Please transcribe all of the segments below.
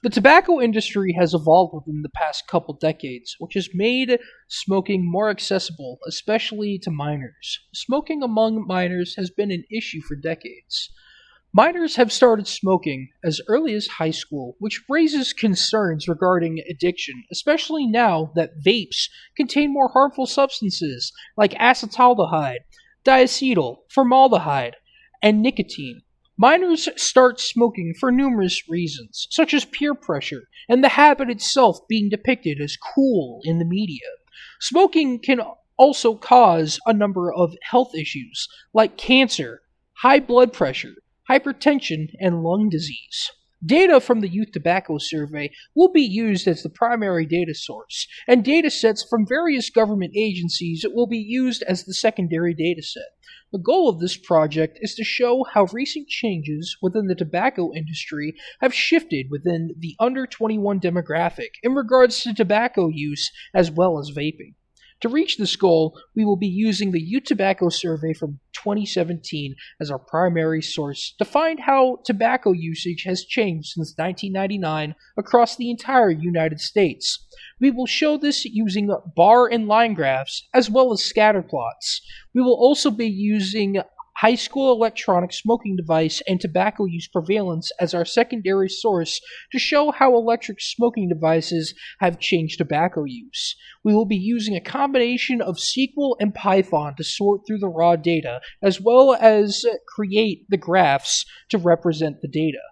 The tobacco industry has evolved within the past couple decades, which has made smoking more accessible, especially to minors. Smoking among minors has been an issue for decades. Minors have started smoking as early as high school, which raises concerns regarding addiction, especially now that vapes contain more harmful substances like acetaldehyde, diacetyl, formaldehyde, and nicotine. Minors start smoking for numerous reasons, such as peer pressure and the habit itself being depicted as cool in the media. Smoking can also cause a number of health issues like cancer, high blood pressure, hypertension, and lung disease. Data from the Youth Tobacco Survey will be used as the primary data source, and data sets from various government agencies will be used as the secondary data set. The goal of this project is to show how recent changes within the tobacco industry have shifted within the under 21 demographic in regards to tobacco use as well as vaping. To reach this goal, we will be using the Youth Tobacco Survey from 2017 as our primary source to find how tobacco usage has changed since 1999 across the entire United States. We will show this using bar and line graphs as well as scatter plots. We will also be using high school electronic smoking device and tobacco use prevalence as our secondary source to show how electric smoking devices have changed tobacco use. We will be using a combination of SQL and Python to sort through the raw data, as well as create the graphs to represent the data.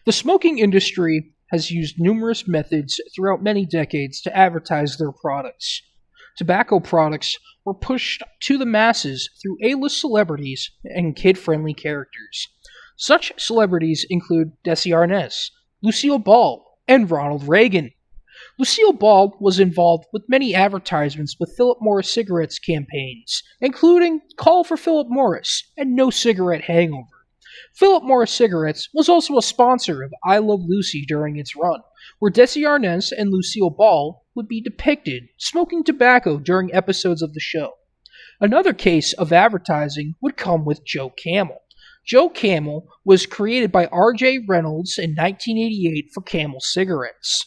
The smoking industry has used numerous methods throughout many decades to advertise their products. Tobacco products were pushed to the masses through A-list celebrities and kid-friendly characters. Such celebrities include Desi Arnaz, Lucille Ball, and Ronald Reagan. Lucille Ball was involved with many advertisements with Philip Morris cigarettes campaigns, including Call for Philip Morris and No Cigarette Hangover. Philip Morris Cigarettes was also a sponsor of I Love Lucy during its run, where Desi Arnaz and Lucille Ball would be depicted smoking tobacco during episodes of the show. Another case of advertising would come with Joe Camel. Joe Camel was created by R.J. Reynolds in 1988 for Camel cigarettes.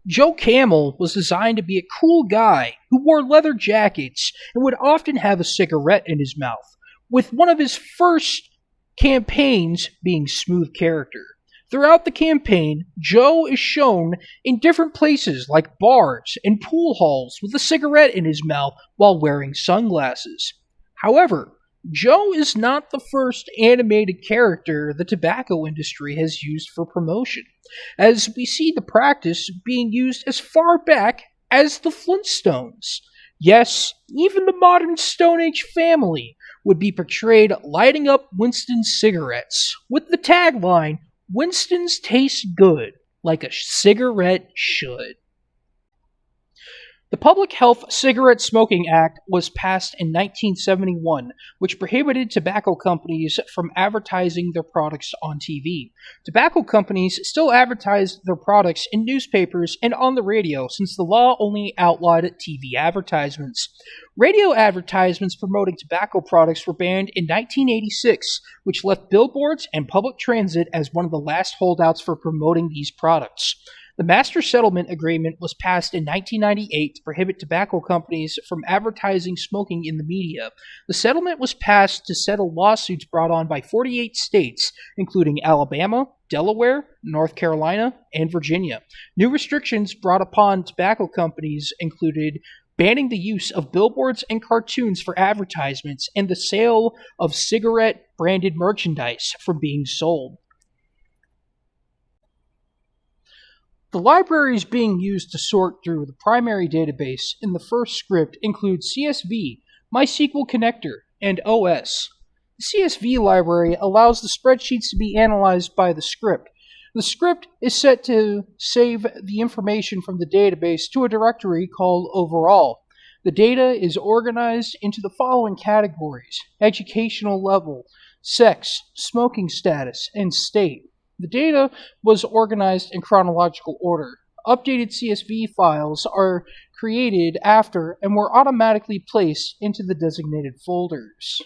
Joe Camel was designed to be a cool guy who wore leather jackets and would often have a cigarette in his mouth, with one of his first campaigns being smooth character. Throughout the campaign, Joe is shown in different places like bars and pool halls with a cigarette in his mouth while wearing sunglasses. However, Joe is not the first animated character the tobacco industry has used for promotion, as we see the practice being used as far back as the Flintstones. Yes, even the modern Stone Age family would be portrayed lighting up Winston's cigarettes with the tagline, "Winston's taste good, like a cigarette should." The Public Health Cigarette Smoking Act was passed in 1971, which prohibited tobacco companies from advertising their products on TV. Tobacco companies still advertise their products in newspapers and on the radio, since the law only outlawed TV advertisements. Radio advertisements promoting tobacco products were banned in 1986, which left billboards and public transit as one of the last holdouts for promoting these products. The Master Settlement Agreement was passed in 1998 to prohibit tobacco companies from advertising smoking in the media. The settlement was passed to settle lawsuits brought on by 48 states, including Alabama, Delaware, North Carolina, and Virginia. New restrictions brought upon tobacco companies included banning the use of billboards and cartoons for advertisements and the sale of cigarette-branded merchandise from being sold. The libraries being used to sort through the primary database in the first script include CSV, MySQL Connector, and OS. The CSV library allows the spreadsheets to be analyzed by the script. The script is set to save the information from the database to a directory called Overall. The data is organized into the following categories: educational level, sex, smoking status, and state. The data was organized in chronological order. Updated CSV files are created after and were automatically placed into the designated folders.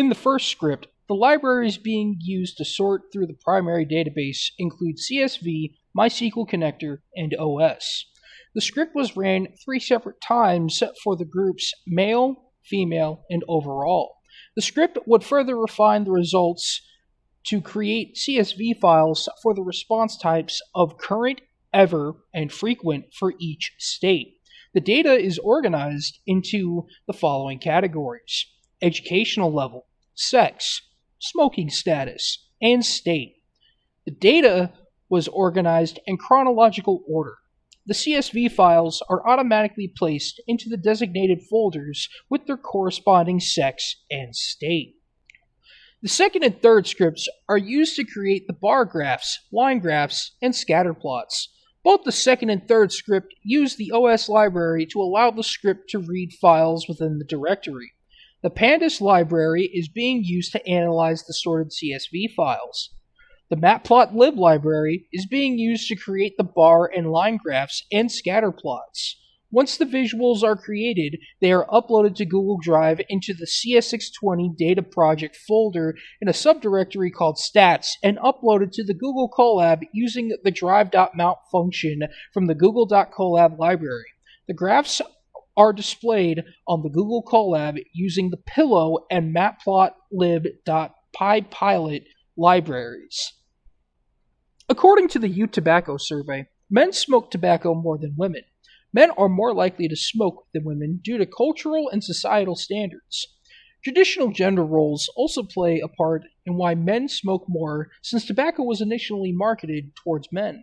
In the first script, the libraries being used to sort through the primary database include CSV, MySQL Connector, and OS. The script was ran 3 separate times for the groups male, female, and overall. The script would further refine the results to create CSV files for the response types of current, ever, and frequent for each state. The data is organized into the following categories: educational level, sex, smoking status, and state. The data was organized in chronological order. The CSV files are automatically placed into the designated folders with their corresponding sex and state. The second and third scripts are used to create the bar graphs, line graphs, and scatter plots. Both the second and third script use the OS library to allow the script to read files within the directory. The pandas library is being used to analyze the sorted CSV files. The matplotlib library is being used to create the bar and line graphs and scatter plots. Once the visuals are created, they are uploaded to Google Drive into the CS620 Data Project folder in a subdirectory called stats and uploaded to the Google Colab using the drive.mount function from the google.colab library. The graphs are displayed on the Google Colab using the pillow and matplotlib.pypilot libraries. According to the Youth Tobacco Survey, men smoke tobacco more than women. Men are more likely to smoke than women due to cultural and societal standards. Traditional gender roles also play a part in why men smoke more, since tobacco was initially marketed towards men.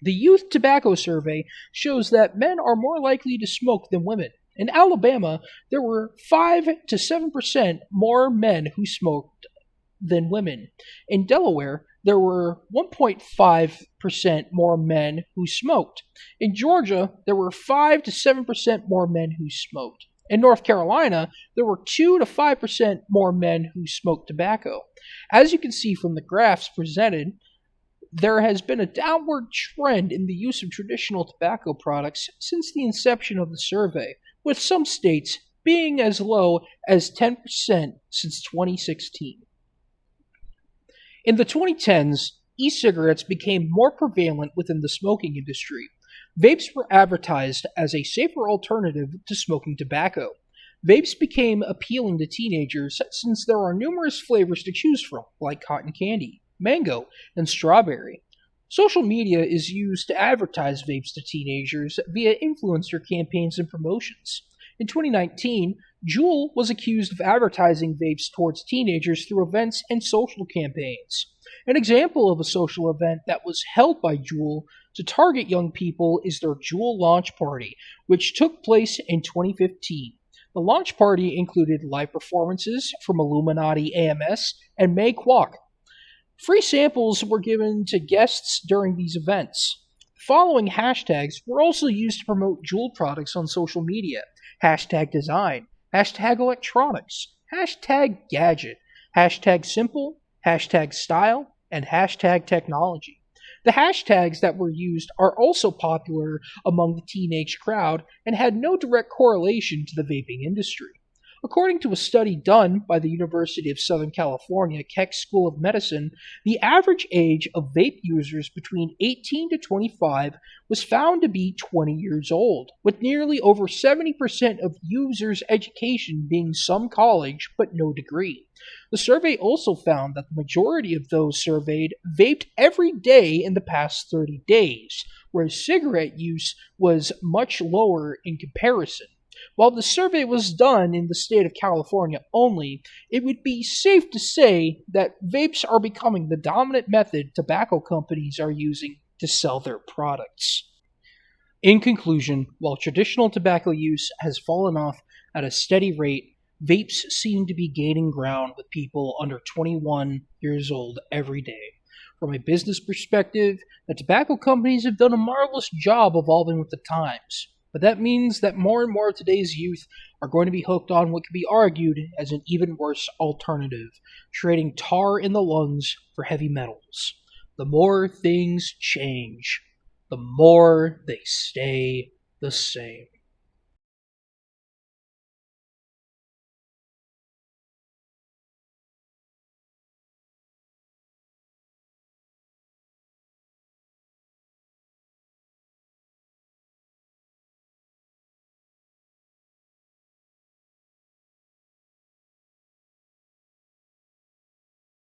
The Youth Tobacco Survey shows that men are more likely to smoke than women. In Alabama, there were 5 to 7% more men who smoked than women. In Delaware, there were 1.5% more men who smoked. In Georgia, there were 5 to 7% more men who smoked. In North Carolina, there were 2 to 5% more men who smoked tobacco. As you can see from the graphs presented, there has been a downward trend in the use of traditional tobacco products since the inception of the survey, with some states being as low as 10% since 2016. In the 2010s, e-cigarettes became more prevalent within the smoking industry. Vapes were advertised as a safer alternative to smoking tobacco. Vapes became appealing to teenagers since there are numerous flavors to choose from, like cotton candy, mango, and strawberry. Social media is used to advertise vapes to teenagers via influencer campaigns and promotions. In 2019, Juul was accused of advertising vapes towards teenagers through events and social campaigns. An example of a social event that was held by Juul to target young people is their Juul launch party, which took place in 2015. The launch party included live performances from Illuminati AMS and May Kwok. Free samples were given to guests during these events. Following hashtags were also used to promote Juul products on social media: hashtag design, hashtag electronics, hashtag gadget, hashtag simple, hashtag style, and hashtag technology. The hashtags that were used are also popular among the teenage crowd and had no direct correlation to the vaping industry. According to a study done by the University of Southern California Keck School of Medicine, the average age of vape users between 18 to 25 was found to be 20 years old, with nearly over 70% of users' education being some college but no degree. The survey also found that the majority of those surveyed vaped every day in the past 30 days, whereas cigarette use was much lower in comparison. While the survey was done in the state of California only, it would be safe to say that vapes are becoming the dominant method tobacco companies are using to sell their products. In conclusion, while traditional tobacco use has fallen off at a steady rate, vapes seem to be gaining ground with people under 21 years old every day. From a business perspective, the tobacco companies have done a marvelous job evolving with the times. But that means that more and more of today's youth are going to be hooked on what could be argued as an even worse alternative, trading tar in the lungs for heavy metals. The more things change, the more they stay the same.